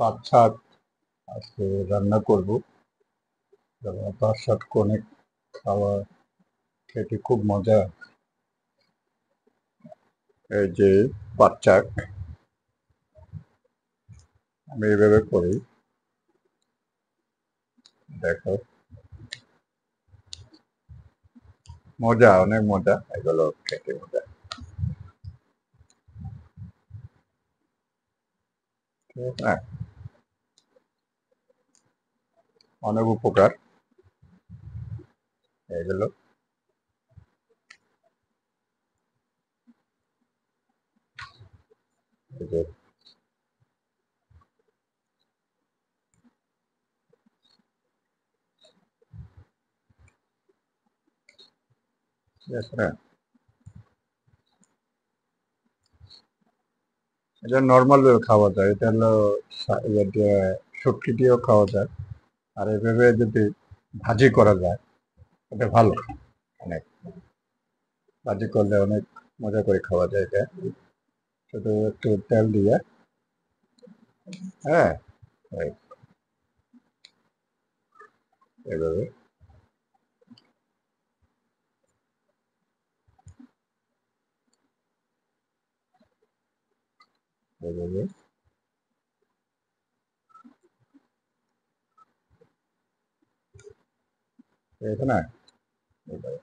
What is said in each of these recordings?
পাট শাক আজকে রান্না করব। পাট শাক অনেক খাওয়া খেতে খুব মজা। এই যে পাট শাক আমি এইভাবে করি, দেখো, মজা, অনেক মজা, এগুলো খেতে মজা। ঠিক আছে না? অনেক উপকার এগুলো। এই যে ঠিক আছে না? এটা নর্মাল খাওয়া যায়, এটা হলো ইয়ে দিয়ে, শুটকি দিয়েও খাওয়া যায়। আর এভাবে যদি ভাজি করা যায় এটা ভালো। অনেক ভাজি করলে অনেক মজা করে খাওয়া যায় এটা। শুধু একটু তেল দিয়ে, হ্যাঁ, এই এভাবে এভাবে ঠিক আছে না? এইভাবে।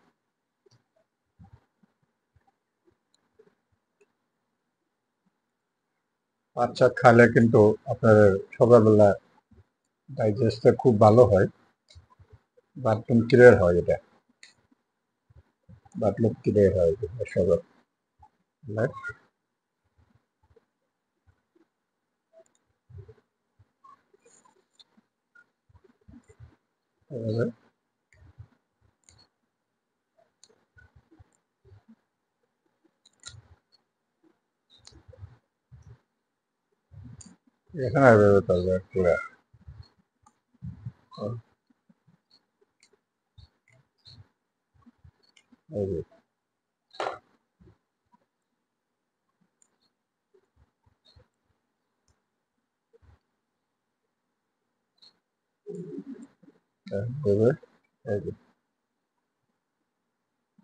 আচ্ছা, খালে কিন্তু আপনার সকালবেলা ডাইজেস্টটা খুব ভালো হয়, বাথরুম ক্লিয়ার হয় এটা, বাথরুম ক্লিয়ার হয় এটা সকালবেলা। এভাবে এখানে এভাবে করবে পুরা। এই যে, এভাবে, এই যে,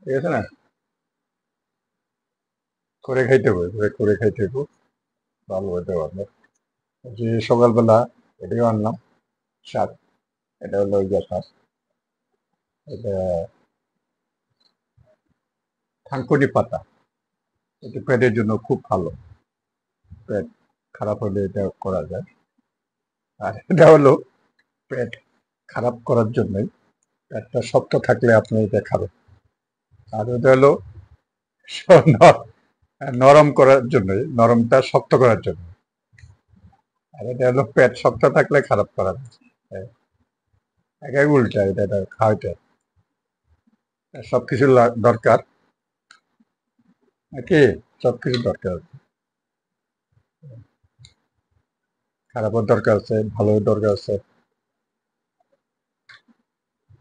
ঠিক আছে না? করে খাইতে হবে, করে খাইতে হবে, ভালো হতে পারবে। যে সকালবেলা এটাও আনলাম শাক, এটা হলো ইয়া শাক, এটা থানকুনি পাতা। এটা পেটের জন্য খুব ভালো, পেট খারাপ হলে এটা করা যায়। আর এটা হলো পেট খারাপ করার জন্যই, পেটটা শক্ত থাকলে আপনি এটা খাবেন। আর এটা হলো ন- নরম করার জন্যই, নরমটা শক্ত করার জন্য। আর এটা হলো পেট শক্ত থাকলে খারাপ করার। একাই উল্টা, এটা খাওয়াইতে সবকিছু দরকার নাকি, সবকিছু দরকার। খারাপের দরকার আছে, ভালোর দরকার আছে,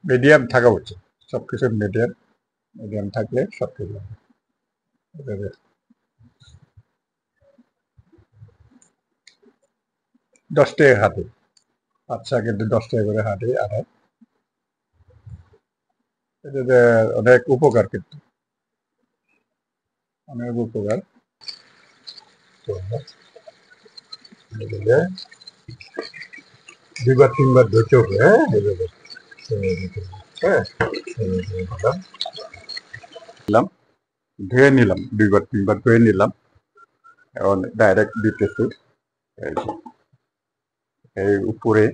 মিডিয়াম থাকা উচিত। সবকিছু মিডিয়াম, মিডিয়াম থাকলে সবকিছু হবে। 10 টাকা হাটে, আচ্ছা, কিন্তু 10 টাকা করে হাটে। আর এটাতে অনেক উপকার, কিন্তু অনেক উপকার। তো এগুলো 2 বার 3 বার ধুতে হবে, হ্যাঁ, এভাবে। হ্যাঁ, দিলাম, ধুয়ে নিলাম, 2 বার 3 বার ধুয়ে নিলাম। এখন ডাইরেক্ট দিতেছি। এই যে, এই উপরে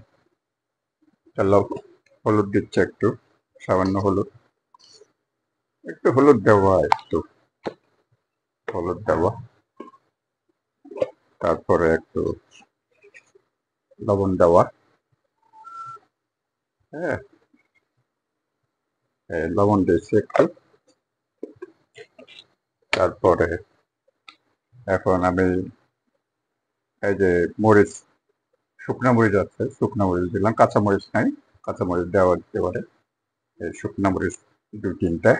হলুদ দিচ্ছে একটু, সামান্য হলুদ, একটু হলুদ দেওয়া, একটু হলুদ দেওয়া, তারপরে একটু লবণ দেওয়া, হ্যাঁ, এই লবণ দিয়েছি একটু। তারপরে এখন আমি এই যে মরিচ, শুকনা মরিচ আছে, শুকনা মরিচ দিলাম, কাঁচা মরিচ নাই, কাঁচা মরিচ দেওয়া দিতে পারে। এই শুকনা মরিচ 2-3টা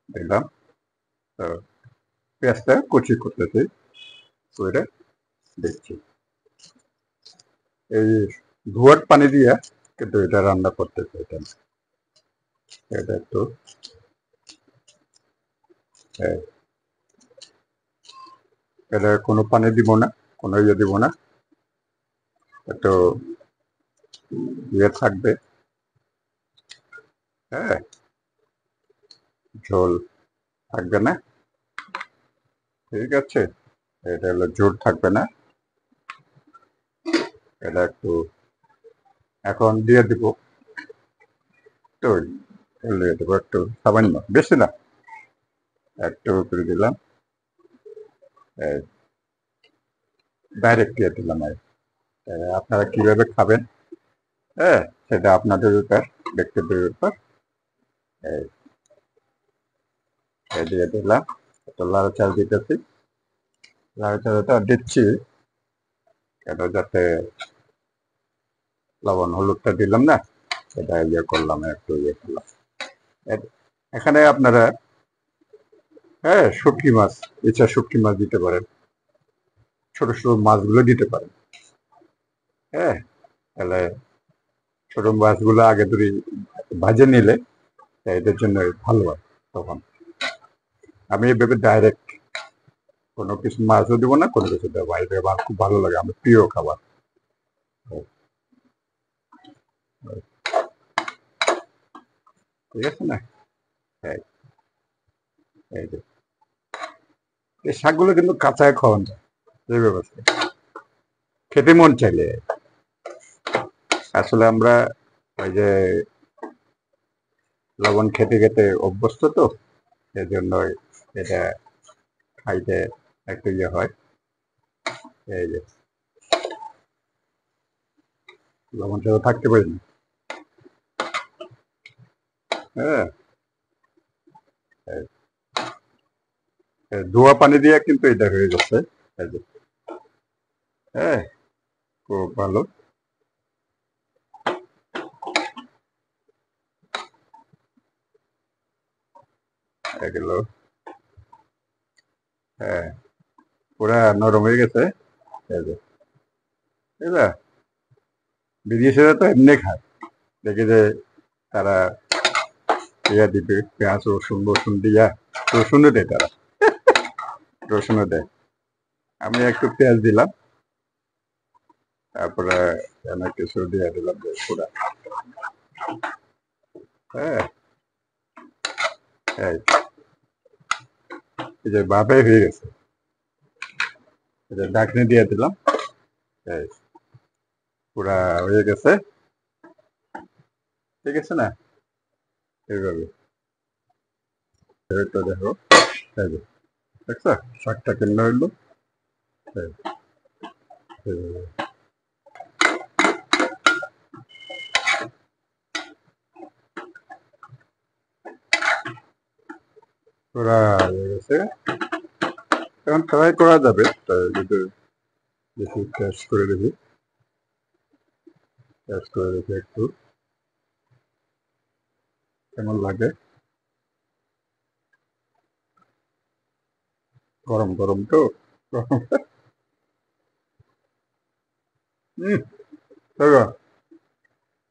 দিলাম। তো পেঁয়াজটা কুচি করতেছি, করে দিচ্ছি। এই ধোয়ার পানি দিয়ে কিন্তু এটা রান্না করতে চাইতেন। এটা একটু এটা কোনো পানি দিব না, কোনো ইয়ে দিব না, একটু ইয়ে থাকবে, হ্যাঁ, ঝোল থাকবে না, ঠিক আছে। এটা হলো ঝোল থাকবে না, এটা একটু এখন দিয়ে দিব, তো দিয়ে দেবো একটু সামান্য, বেশি না, একটু করে দিলাম, ডাইরেক্ট দিয়ে দিলাম। আপনারা কিভাবে খাবেন, হ্যাঁ, সেটা আপনাদের ব্যাপার, ব্যক্তিদের ব্যাপার। দিয়ে দিলাম, একটু লাল চাল দিতেছি, লাল চালটা দিচ্ছি কেন, যাতে লবণ হলুদটা দিলাম না, এটা ইয়ে করলাম, একটু ইয়ে করলাম। এখানে আপনারা, হ্যাঁ, শুটকি মাছ, ইচ্ছা শুটকি মাছ দিতে পারেন, ছোট ছোট মাছগুলো দিতে পারেন, হ্যাঁ, তাহলে ছোট মাছগুলো আগে ধরে ভাজে নিলে এদের জন্য ভালো হয়। তখন আমি এভাবে ডাইরেক্ট কোনো কিছু মাছও দিব না, কোনো কিছু দেবো, এটা আমার খুব ভালো লাগে, আমার প্রিয় খাবার। ঠিক আছে না, এই যে এই শাকগুলো কিন্তু কাঁচায় খাওয়ান যায়, এই ব্যবস্থা খেতে মন চাইলে। আসলে আমরা ওই যে লবণ খেতে খেতে অভ্যস্ত, তো সেজন্য এটা খাইতে একটু ইয়ে হয়। এই যে লবণ ছাড়া থাকতে পারি না, হ্যাঁ, ধোয়া পানি দিয়ে কিন্তু এটা হয়ে গেছে, এই যে, হ্যাঁ, খুব ভালো। এগুলো, হ্যাঁ, পুরা নরম হয়ে গেছে, এই যে, এবার বিদেশিরা তো এমনি খায়, দেখি যে তারা ইয়া দিবে, পেঁয়াজ রসুন রসুন দিয়া, রসুনও দেয় তারা, রসুনও দেয়, আমি একটু পেঁয়াজ দিলাম, তারপরে অনেক কিছু দিয়ে দিলাম পুরা, হ্যাঁ, এই যে ভাবে হয়ে গেছে, ঢাকনি দিয়ে দিলাম, এই পুরা হয়ে গেছে, ঠিক আছে না, এইভাবে তো দেখো, এই যে দেখছো শাকটা কেমন হইলো, পুরা হয়ে গেছে। এখন ট্রাই করা যাবে, যদি বেশি টেস্ট করে দেখি, টেস্ট করে দেখি একটু কেমন লাগে, গরম গরম তো, গরম, হম, দেখো,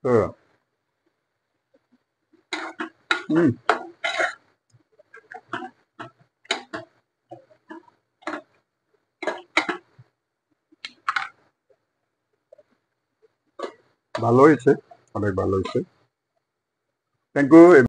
দেখো, হম, ভালো হয়েছে, অনেক ভালো হয়েছে, থ্যাংক ইউ।